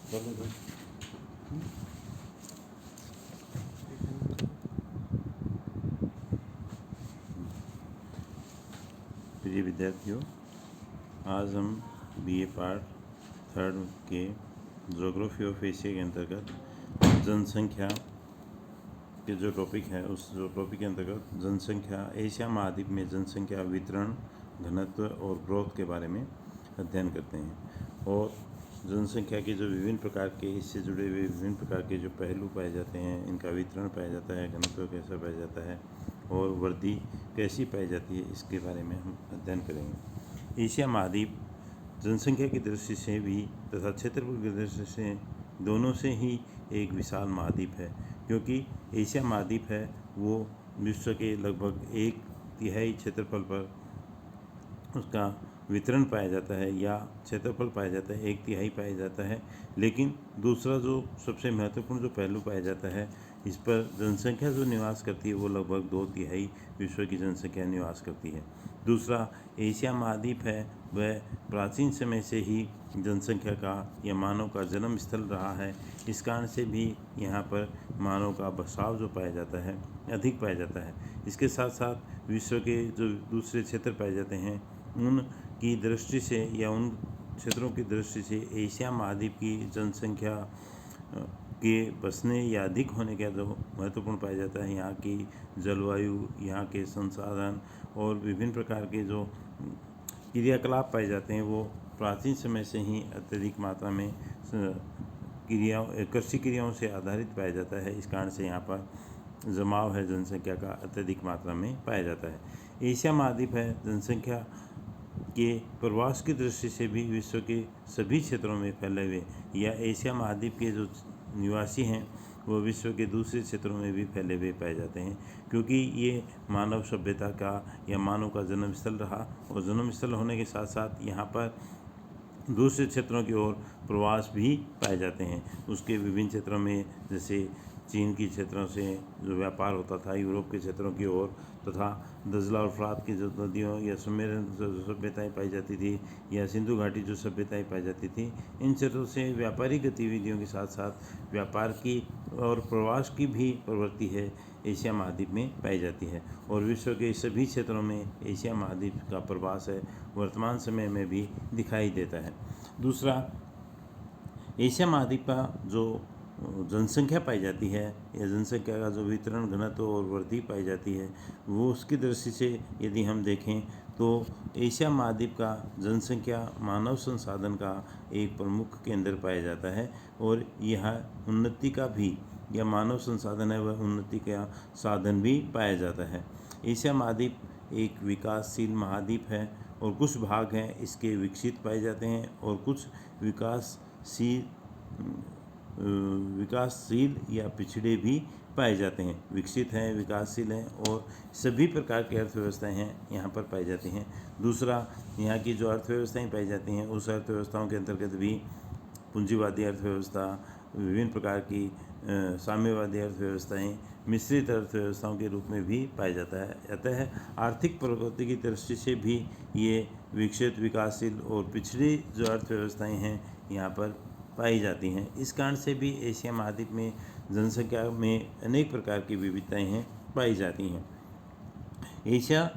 प्रिय विद्यार्थियों, आज हम बीए पार्ट 3 के ज्योग्राफी ऑफ एशिया के अंतर्गत जनसंख्या के जो टॉपिक है उस जो टॉपिक के अंतर्गत जनसंख्या एशिया महाद्वीप में जनसंख्या वितरण, घनत्व और ग्रोथ के बारे में अध्ययन करते हैं। और जनसंख्या के जो विभिन्न प्रकार के इससे जुड़े हुए विभिन्न प्रकार के जो पहलू पाए जाते हैं, इनका वितरण पाया जाता है, घनत्व कैसा पाया जाता है और वृद्धि कैसी पाई जाती है, इसके बारे में हम अध्ययन करेंगे। एशिया महाद्वीप जनसंख्या की दृष्टि से भी तथा क्षेत्रफल की दृष्टि से दोनों से ही एक विशाल महाद्वीप है, क्योंकि एशिया महाद्वीप है वो विश्व के लगभग 1/3 क्षेत्रफल पर उसका वितरण पाया जाता है या क्षेत्रफल पाया जाता है, 1/3 पाया जाता है। लेकिन दूसरा जो सबसे महत्वपूर्ण जो पहलू पाया जाता है, इस पर जनसंख्या जो निवास करती है वो लगभग 2/3 विश्व की जनसंख्या निवास करती है। दूसरा एशिया महाद्वीप है वह प्राचीन समय से ही जनसंख्या का या मानव का जन्म स्थल रहा है। इस कारण से भी यहाँ पर मानव का बसाव जो पाया जाता है अधिक पाया जाता है। इसके साथ साथ विश्व के जो दूसरे क्षेत्र पाए जाते हैं उन की दृष्टि से या उन क्षेत्रों की दृष्टि से एशिया महाद्वीप की जनसंख्या के बसने या अधिक होने का जो महत्वपूर्ण पाया जाता है, यहाँ की जलवायु, यहाँ के संसाधन और विभिन्न प्रकार के जो क्रियाकलाप पाए जाते हैं वो प्राचीन समय से ही अत्यधिक मात्रा में कृषि क्रियाओं से आधारित पाया जाता है। इस कारण से यहाँ पर जमाव है जनसंख्या का अत्यधिक मात्रा में पाया जाता है। एशिया महाद्वीप है जनसंख्या के प्रवास की दृष्टि से भी विश्व के सभी क्षेत्रों में फैले हुए या एशिया महाद्वीप के जो निवासी हैं वो विश्व के दूसरे क्षेत्रों में भी फैले हुए पाए जाते हैं, क्योंकि ये मानव सभ्यता का या मानव का जन्म स्थल रहा और जन्म स्थल होने के साथ साथ यहाँ पर दूसरे क्षेत्रों की ओर प्रवास भी पाए जाते हैं। उसके विभिन्न क्षेत्रों में जैसे चीन की क्षेत्रों से जो व्यापार होता था यूरोप के क्षेत्रों की ओर, तथा दजला और फ्रात की जो नदियों या सुमेरन जो सभ्यताएँ पाई जाती थी या सिंधु घाटी जो सभ्यताएँ पाई जाती थी, इन क्षेत्रों से व्यापारिक गतिविधियों के साथ साथ व्यापार की और प्रवास की भी प्रवृत्ति है एशिया महाद्वीप में पाई जाती है। और विश्व के सभी क्षेत्रों में एशिया महाद्वीप का प्रवास है वर्तमान समय में भी दिखाई देता है। दूसरा, एशिया महाद्वीप का जो जनसंख्या पाई जाती है या जनसंख्या का जो वितरण, घनत्व और वृद्धि पाई जाती है, वो उसकी दृष्टि से यदि हम देखें तो एशिया महाद्वीप का जनसंख्या मानव संसाधन का एक प्रमुख केंद्र पाया जाता है और यह उन्नति का भी या मानव संसाधन है वह उन्नति का साधन भी पाया जाता है। एशिया महाद्वीप एक विकासशील महाद्वीप है और कुछ भाग हैं इसके विकसित पाए जाते हैं और कुछ विकासशील या पिछड़े भी पाए जाते हैं। विकसित हैं, विकासशील हैं और सभी प्रकार की अर्थव्यवस्थाएं हैं यहाँ पर पाई जाती हैं। दूसरा, यहाँ की जो अर्थव्यवस्थाएं पाई जाती हैं उस अर्थव्यवस्थाओं के अंतर्गत भी पूंजीवादी अर्थव्यवस्था, विभिन्न प्रकार की साम्यवादी अर्थव्यवस्थाएं, मिश्रित अर्थव्यवस्थाओं के रूप में भी पाया जाता है। अतः आर्थिक प्रगति की दृष्टि से भी ये विकसित, विकासशील और पिछड़ी जो अर्थव्यवस्थाएं हैं यहाँ पर पाई जाती हैं। इस कारण से भी एशिया महाद्वीप में जनसंख्या में अनेक प्रकार की विविधताएं हैं पाई जाती हैं। एशिया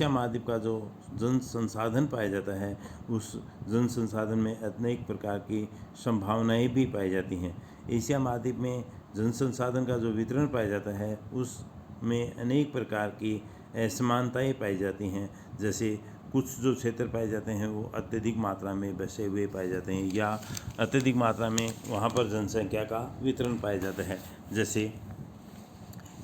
महाद्वीप का जो जन संसाधन पाया जाता है उस जन संसाधन में अनेक प्रकार की संभावनाएं भी पाई जाती हैं। एशिया महाद्वीप में जन संसाधन का जो वितरण पाया जाता है उसमें अनेक प्रकार की असमानताएं पाई जाती हैं। जैसे कुछ जो क्षेत्र पाए जाते हैं वो अत्यधिक मात्रा में बसे हुए पाए जाते हैं या अत्यधिक मात्रा में वहाँ पर जनसंख्या का वितरण पाया जाता है। जैसे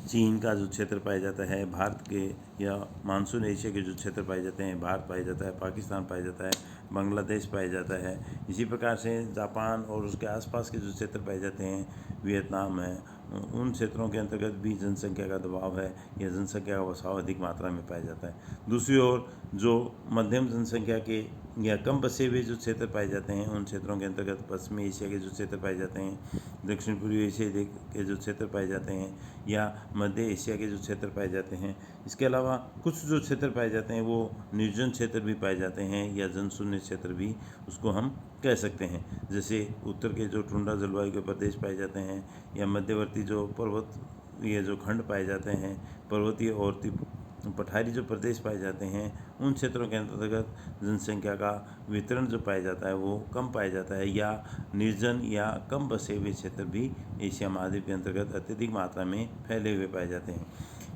चीन का जो क्षेत्र पाया जाता है, भारत के या मानसून एशिया के जो क्षेत्र पाए जाते हैं, भारत पाया जाता है, पाकिस्तान पाया जाता है, बांग्लादेश पाया जाता है। इसी प्रकार से जापान और उसके आसपास के जो क्षेत्र पाए जाते हैं, वियतनाम है, उन क्षेत्रों के अंतर्गत भी जनसंख्या का दबाव है या जनसंख्या का बसाव अधिक मात्रा में पाया जाता है। दूसरी ओर जो मध्यम जनसंख्या के या कम बसे हुए जो क्षेत्र पाए जाते हैं उन क्षेत्रों के अंतर्गत पश्चिमी एशिया के जो क्षेत्र पाए जाते हैं, दक्षिण पूर्वी एशिया के जो क्षेत्र पाए जाते हैं, या मध्य एशिया के जो क्षेत्र पाए जाते हैं। इसके अलावा कुछ जो क्षेत्र पाए जाते हैं वो निर्जन क्षेत्र भी पाए जाते हैं या जनशून्य क्षेत्र भी उसको हम कह सकते हैं। जैसे उत्तर के जो टुंड्रा जलवायु के प्रदेश पाए जाते हैं, या मध्यवर्ती जो पर्वतीय जो खंड पाए जाते हैं, पर्वतीय और पठारी जो प्रदेश पाए जाते हैं, उन क्षेत्रों के अंतर्गत जनसंख्या का वितरण जो पाया जाता है वो कम पाया जाता है, या निर्जन या कम बसे हुए क्षेत्र भी एशिया महाद्वीप के अंतर्गत अत्यधिक मात्रा में फैले हुए पाए जाते हैं।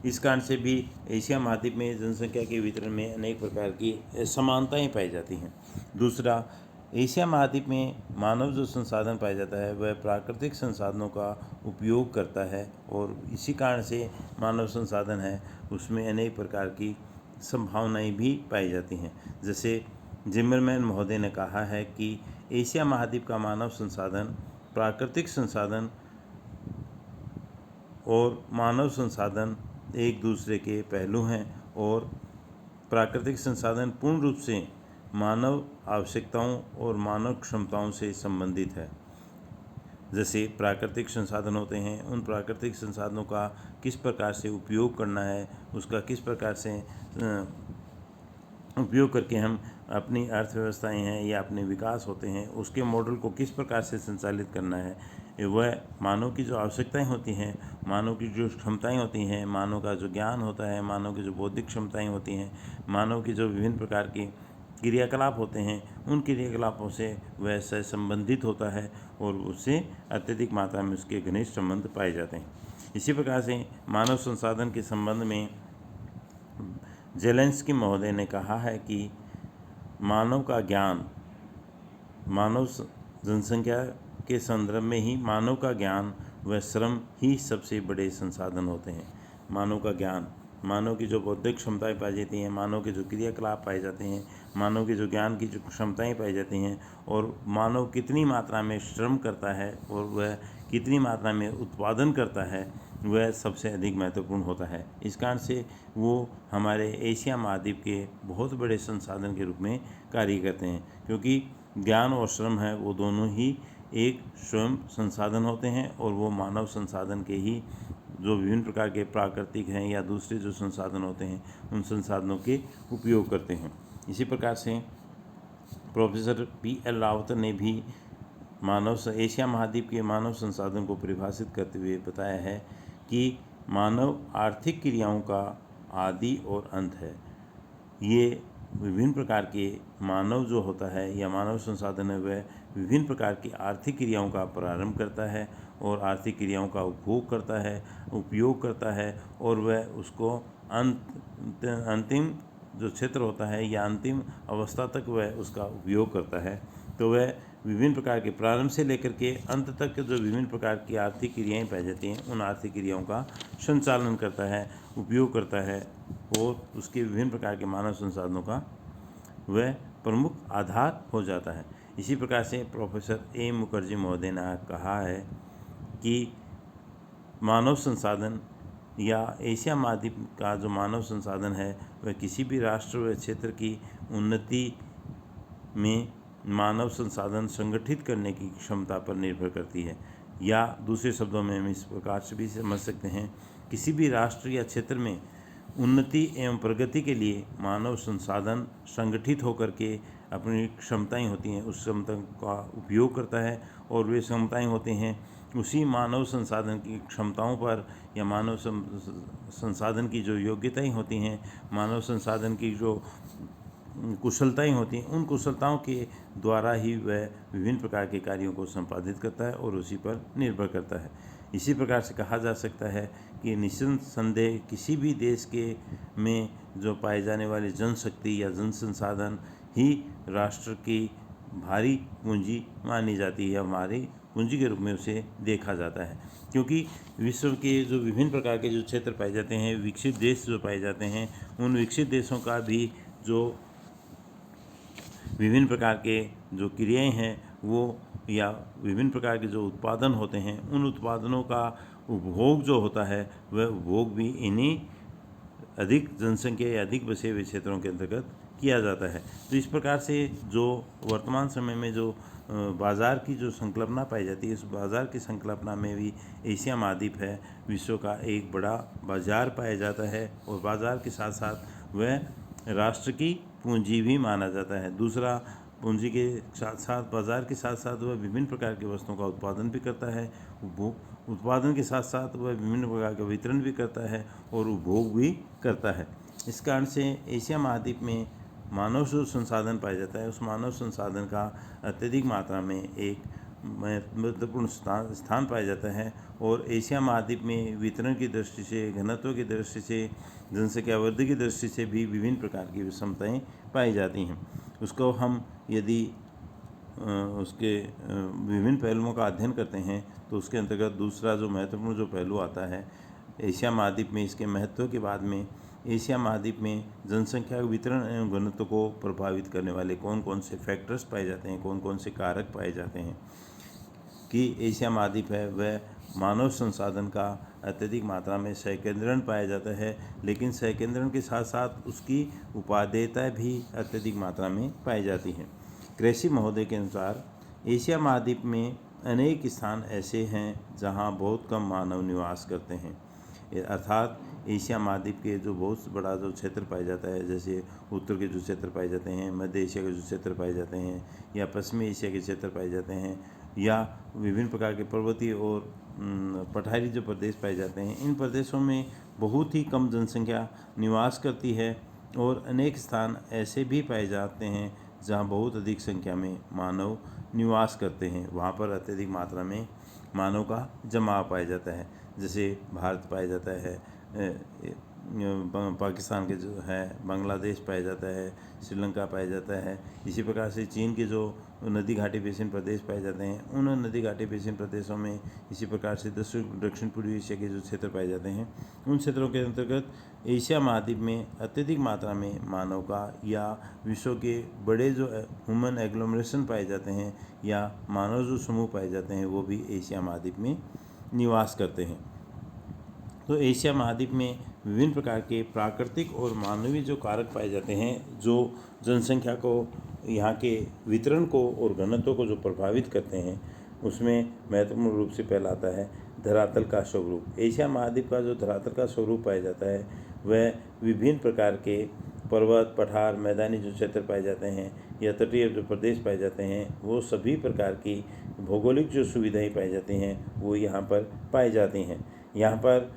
इस कारण से भी एशिया महाद्वीप में जनसंख्या के वितरण में अनेक प्रकार की समानताएं पाई जाती हैं। दूसरा, एशिया महाद्वीप में मानव जो संसाधन पाया जाता है वह प्राकृतिक संसाधनों का उपयोग करता है, और इसी कारण से मानव संसाधन है उसमें अनेक प्रकार की संभावनाएं भी पाई जाती हैं। जैसे जिमरमैन महोदय ने कहा है कि एशिया महाद्वीप का मानव संसाधन, प्राकृतिक संसाधन और मानव संसाधन एक दूसरे के पहलू हैं, और प्राकृतिक संसाधन पूर्ण रूप से मानव आवश्यकताओं और मानव क्षमताओं से संबंधित है। जैसे प्राकृतिक संसाधन होते हैं, उन प्राकृतिक संसाधनों का किस प्रकार से उपयोग करना है, उसका किस प्रकार से उपयोग करके हम अपनी अर्थव्यवस्थाएं हैं या अपने विकास होते हैं उसके मॉडल को किस प्रकार से संचालित करना है, वह मानव की जो आवश्यकताएं होती हैं, मानव की जो क्षमताएं होती हैं, मानव का जो ज्ञान होता है, मानव की जो बौद्धिक क्षमताएं होती हैं, मानव की जो विभिन्न प्रकार की क्रियाकलाप होते हैं, उन क्रियाकलापों से वह सहसंबंधित होता है और उससे अत्यधिक मात्रा में उसके घनिष्ठ संबंध पाए जाते हैं। इसी प्रकार से मानव संसाधन के संबंध में जेलेंस्की महोदय ने कहा है कि मानव का ज्ञान, मानव जनसंख्या के संदर्भ में ही मानव का ज्ञान व श्रम ही सबसे बड़े संसाधन होते हैं। मानव का ज्ञान, मानव की जो बौद्धिक क्षमताएं पाई जाती हैं, मानव के जो क्रियाकलाप पाए जाते हैं, मानव के जो ज्ञान की जो क्षमताएं पाई जाती हैं, और मानव कितनी मात्रा में श्रम करता है और वह कितनी मात्रा में उत्पादन करता है, वह सबसे अधिक महत्वपूर्ण होता है। इस कारण से वो हमारे एशिया महाद्वीप के बहुत बड़े संसाधन के रूप में कार्य करते हैं, क्योंकि ज्ञान और श्रम है वो दोनों ही एक स्वयं संसाधन होते हैं, और वो मानव संसाधन के ही जो विभिन्न प्रकार के प्राकृतिक हैं या दूसरे जो संसाधन होते हैं उन संसाधनों के उपयोग करते हैं। इसी प्रकार से प्रोफेसर P.L. रावत ने भी एशिया महाद्वीप के मानव संसाधन को परिभाषित करते हुए बताया है कि मानव आर्थिक क्रियाओं का आदि और अंत है। ये विभिन्न प्रकार के मानव जो होता है या मानव संसाधन है वह विभिन्न प्रकार की आर्थिक क्रियाओं का प्रारंभ करता है और आर्थिक क्रियाओं का उपभोग करता है, उपयोग करता है, और वह उसको अंतिम जो क्षेत्र होता है या अंतिम अवस्था तक वह उसका उपयोग करता है। तो वह विभिन्न प्रकार के प्रारंभ से लेकर के अंत तक जो विभिन्न प्रकार की आर्थिक क्रियाएं पाई जाती हैं उन आर्थिक क्रियाओं का संचालन करता है, उपयोग करता है, और उसके विभिन्न प्रकार के मानव संसाधनों का वह प्रमुख आधार हो जाता है। इसी प्रकार से प्रोफेसर A. मुखर्जी महोदय ने कहा है कि मानव संसाधन या एशिया महाद्वीप का जो मानव संसाधन है वह किसी भी राष्ट्र व क्षेत्र की उन्नति में मानव संसाधन संगठित करने की क्षमता पर निर्भर करती है, या दूसरे शब्दों में हम इस प्रकार से भी समझ सकते हैं, किसी भी राष्ट्र या क्षेत्र में उन्नति एवं प्रगति के लिए मानव संसाधन संगठित होकर के अपनी क्षमताएं होती हैं उस क्षमता का उपयोग करता है, और वे क्षमताएं होते हैं उसी मानव संसाधन की क्षमताओं पर या मानव संसाधन की जो योग्यताएं होती हैं, मानव संसाधन की जो कुशलताएं होती हैं, उन कुशलताओं के द्वारा ही वह विभिन्न प्रकार के कार्यों को संपादित करता है और उसी पर निर्भर करता है। इसी प्रकार से कहा जा सकता है कि निस्संदेह किसी भी देश के में जो पाए जाने वाली जनशक्ति या जन संसाधन ही राष्ट्र की भारी पूंजी मानी जाती है, हमारी पूंजी के रूप में उसे देखा जाता है, क्योंकि विश्व के जो विभिन्न प्रकार के जो क्षेत्र पाए जाते हैं, विकसित देश जो पाए जाते हैं, उन विकसित देशों का भी जो विभिन्न प्रकार के जो क्रियाएं हैं वो या विभिन्न प्रकार के जो उत्पादन होते हैं उन उत्पादनों का उपभोग जो होता है वह उपभोग भी इन्हीं अधिक जनसंख्या या अधिक बसे हुए क्षेत्रों के अंतर्गत किया जाता है। तो इस प्रकार से जो वर्तमान समय में जो बाज़ार की जो संकल्पना पाई जाती है, इस बाज़ार की संकल्पना में भी एशिया महाद्वीप है विश्व का एक बड़ा बाज़ार पाया जाता है, और बाज़ार के साथ साथ वह राष्ट्र की पूंजी भी माना जाता है। दूसरा, पूंजी के साथ साथ बाज़ार के साथ साथ वह विभिन्न प्रकार की वस्तुओं का उत्पादन भी करता है, उत्पादन के साथ साथ वह विभिन्न प्रकार का वितरण भी करता है और उपभोग भी करता है। इस कारण से एशिया महाद्वीप में मानव जो संसाधन पाया जाता है, उस मानव संसाधन का अत्यधिक मात्रा में एक महत्वपूर्ण स्थान पाया जाता है। और एशिया महाद्वीप में वितरण की दृष्टि से, घनत्व की दृष्टि से, जनसंख्या वृद्धि की दृष्टि से भी विभिन्न प्रकार की विषमताएं पाई जाती हैं। उसको हम यदि उसके विभिन्न पहलुओं का अध्ययन करते हैं तो उसके अंतर्गत दूसरा जो महत्वपूर्ण जो पहलू आता है एशिया महाद्वीप में, इसके महत्व के बाद में एशिया महाद्वीप में जनसंख्या वितरण एवं घनत्व को प्रभावित करने वाले कौन कौन से फैक्टर्स पाए जाते हैं, कौन कौन से कारक पाए जाते हैं कि एशिया महाद्वीप है वह मानव संसाधन का अत्यधिक मात्रा में सहकेंद्रण पाया जाता है, लेकिन सहकेंद्रण के साथ साथ उसकी उपादेयता भी अत्यधिक मात्रा में पाई जाती हैं। कृषि महोदय के अनुसार एशिया महाद्वीप में अनेक स्थान ऐसे हैं जहां बहुत कम मानव निवास करते हैं, अर्थात एशिया महाद्वीप के जो बहुत बड़ा जो क्षेत्र पाया जाता है, जैसे उत्तर के जो क्षेत्र पाए जाते हैं, मध्य एशिया के जो क्षेत्र पाए जाते हैं, या पश्चिमी एशिया के क्षेत्र पाए जाते हैं, या विभिन्न प्रकार के पर्वतीय और पठारी जो प्रदेश पाए जाते हैं, इन प्रदेशों में बहुत ही कम जनसंख्या निवास करती है। और अनेक स्थान ऐसे भी पाए जाते हैं जहाँ बहुत अधिक संख्या में मानव निवास करते हैं, वहाँ पर अत्यधिक मात्रा में मानव का जमाव पाया जाता है। जैसे भारत पाया जाता है, पाकिस्तान के जो है, बांग्लादेश पाया जाता है, श्रीलंका पाया जाता है। इसी प्रकार से चीन के जो नदी घाटी बेसिन प्रदेश पाए जाते हैं, उन नदी घाटी बेसिन प्रदेशों में इसी प्रकार से दक्षिण पूर्वी एशिया के जो क्षेत्र पाए जाते हैं, उन क्षेत्रों के अंतर्गत एशिया महाद्वीप में अत्यधिक मात्रा में मानव का या विश्व के बड़े जो ह्यूमन एग्लोमरेशन पाए जाते हैं या मानव जो समूह पाए जाते हैं, वो भी एशिया महाद्वीप में निवास करते हैं। तो एशिया महाद्वीप में विभिन्न प्रकार के प्राकृतिक और मानवीय जो कारक पाए जाते हैं, जो जनसंख्या को, यहाँ के वितरण को और घनत्व को जो प्रभावित करते हैं, उसमें महत्वपूर्ण रूप से पहला आता है धरातल का स्वरूप। एशिया महाद्वीप का जो धरातल का स्वरूप पाया जाता है वह विभिन्न प्रकार के पर्वत, पठार, मैदानी जो क्षेत्र पाए जाते हैं या तटीय जो प्रदेश पाए जाते हैं, वो सभी प्रकार की भौगोलिक जो सुविधाएं पाई जाती हैं वो यहाँ पर पाई जाती हैं। यहाँ पर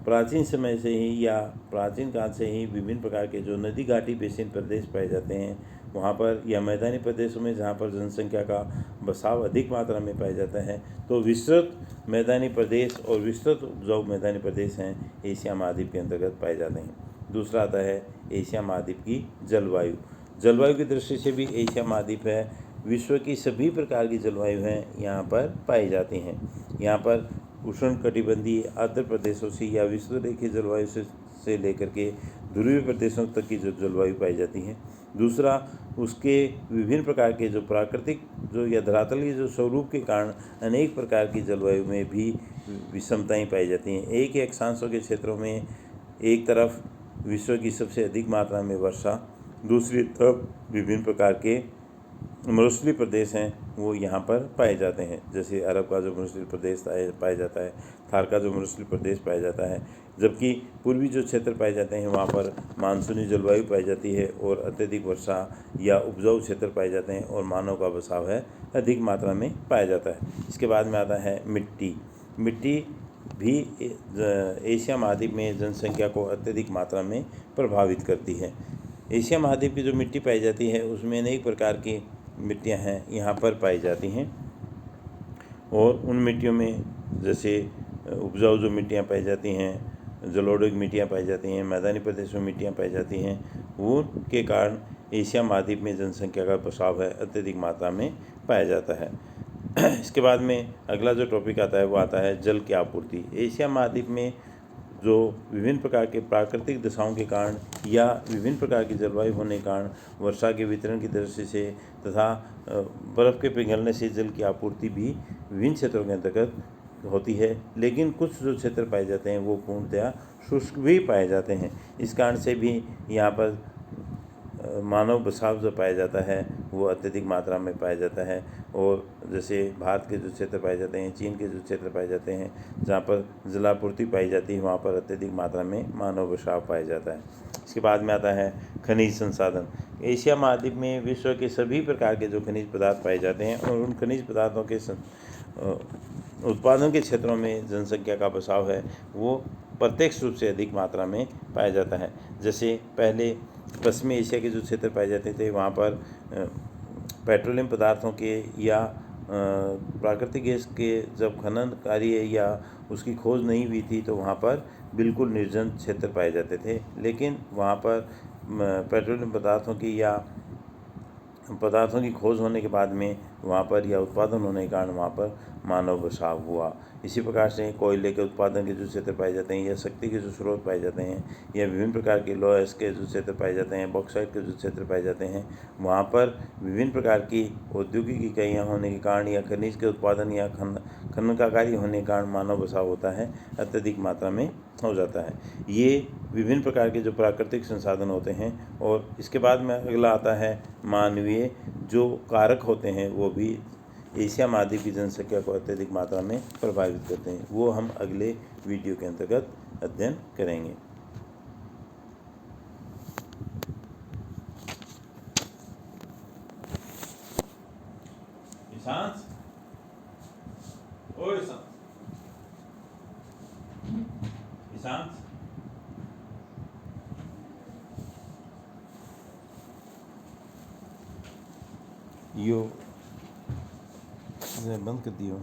प्राचीन समय से ही या प्राचीन काल से ही विभिन्न प्रकार के जो नदी घाटी बेसिन प्रदेश पाए जाते हैं, वहाँ पर या मैदानी प्रदेशों में जहाँ पर जनसंख्या का बसाव अधिक मात्रा में पाया जाता है, तो विस्तृत मैदानी प्रदेश और विस्तृत उपजाऊ मैदानी प्रदेश हैं एशिया महाद्वीप के अंतर्गत पाए जाते हैं। दूसरा आता है एशिया महाद्वीप की जलवायु। जलवायु की दृष्टि से भी एशिया महाद्वीप है विश्व की सभी प्रकार की जलवायु हैं यहाँ पर पाई जाती हैं। यहाँ पर उष्णकटिबंधीय आर्द्र प्रदेशों से या विश्वरेखीय जलवायु से लेकर के ध्रुवीय प्रदेशों तक की जो जलवायु पाई जाती है। दूसरा, उसके विभिन्न प्रकार के जो प्राकृतिक जो या धरातलीय जो स्वरूप के कारण अनेक प्रकार की जलवायु में भी विषमताएं पाई जाती हैं। एक ही अक्षांशों के क्षेत्रों में एक तरफ विश्व की सबसे अधिक मात्रा में वर्षा, दूसरी तरफ विभिन्न प्रकार के मरुस्थलीय प्रदेश हैं वो यहाँ पर पाए जाते हैं। जैसे अरब का जो मरुस्थलीय प्रदेश पाया जाता है, थार का जो मरुस्थलीय प्रदेश पाया जाता है, जबकि पूर्वी जो क्षेत्र पाए जाते हैं वहाँ पर मानसूनी जलवायु पाई जाती है और अत्यधिक वर्षा या उपजाऊ क्षेत्र पाए जाते हैं और मानव का बसाव है अधिक मात्रा में पाया जाता है। इसके बाद में आता है मिट्टी। मिट्टी भी एशिया महाद्वीप में जनसंख्या को अत्यधिक मात्रा में प्रभावित करती है। एशिया महाद्वीप की जो मिट्टी पाई जाती है उसमें अनेक प्रकार की मिट्टियां हैं यहाँ पर पाई जाती हैं, और उन मिट्टियों में जैसे उपजाऊ जो मिट्टियाँ पाई जाती हैं, जलोढ़ मिट्टियाँ पाई जाती हैं, मैदानी प्रदेशों में मिट्टियाँ पाई जाती हैं, वो के कारण एशिया महाद्वीप में जनसंख्या का बसाव है अत्यधिक मात्रा में पाया जाता है। इसके बाद में अगला जो टॉपिक आता है वो आता है जल की आपूर्ति। एशिया महाद्वीप में जो विभिन्न प्रकार के प्राकृतिक दशाओं के कारण या विभिन्न प्रकार की जलवायु होने के कारण वर्षा के वितरण की दृष्टि से तथा बर्फ़ के पिघलने से जल की आपूर्ति भी विभिन्न क्षेत्रों के अंतर्गत होती है, लेकिन कुछ जो क्षेत्र पाए जाते हैं वो पूर्णतया शुष्क भी पाए जाते हैं। इस कारण से भी यहाँ पर मानव बसाव जो पाया जाता है वो अत्यधिक मात्रा में पाया जाता है। और जैसे भारत के जो क्षेत्र पाए जाते हैं, चीन के जो क्षेत्र पाए जाते हैं, जहाँ पर जलापूर्ति पाई जाती है, वहाँ पर अत्यधिक मात्रा में मानव बसाव पाया जाता है। इसके बाद में आता है खनिज संसाधन। एशिया महाद्वीप में विश्व के सभी प्रकार के जो खनिज पदार्थ पाए जाते हैं और उन खनिज पदार्थों के उत्पादन के क्षेत्रों में जनसंख्या का बसाव है वो प्रत्यक्ष रूप से अधिक मात्रा में पाया जाता है। जैसे पहले पश्चिमी एशिया के जो क्षेत्र पाए जाते थे वहाँ पर पेट्रोलियम पदार्थों के या प्राकृतिक गैस के जब खनन कार्य या उसकी खोज नहीं हुई थी तो वहाँ पर बिल्कुल निर्जन क्षेत्र पाए जाते थे। लेकिन वहाँ पर पेट्रोलियम पदार्थों की खोज होने के बाद में वहाँ पर या उत्पादन होने के कारण वहाँ पर मानव बसाव हुआ। इसी प्रकार से कोयले के उत्पादन के जो क्षेत्र पाए जाते हैं या शक्ति के जो स्रोत पाए जाते हैं या विभिन्न प्रकार के लौह के जो क्षेत्र पाए जाते हैं, बॉक्साइट के जो क्षेत्र पाए जाते हैं, वहाँ पर विभिन्न प्रकार की औद्योगिक इकाइयाँ होने के कारण या खनिज के उत्पादन या खनन का कार्य होने के कारण मानव बसाव होता है, अत्यधिक मात्रा में हो जाता है। ये विभिन्न प्रकार के जो प्राकृतिक संसाधन होते हैं। और इसके बाद में अगला आता है मानवीय जो कारक होते हैं, वो भी एशिया महाद्वीप की जनसंख्या को अत्यधिक मात्रा में प्रभावित करते हैं। वो हम अगले वीडियो के अंतर्गत अध्ययन करेंगे। यो बंद कर दियो।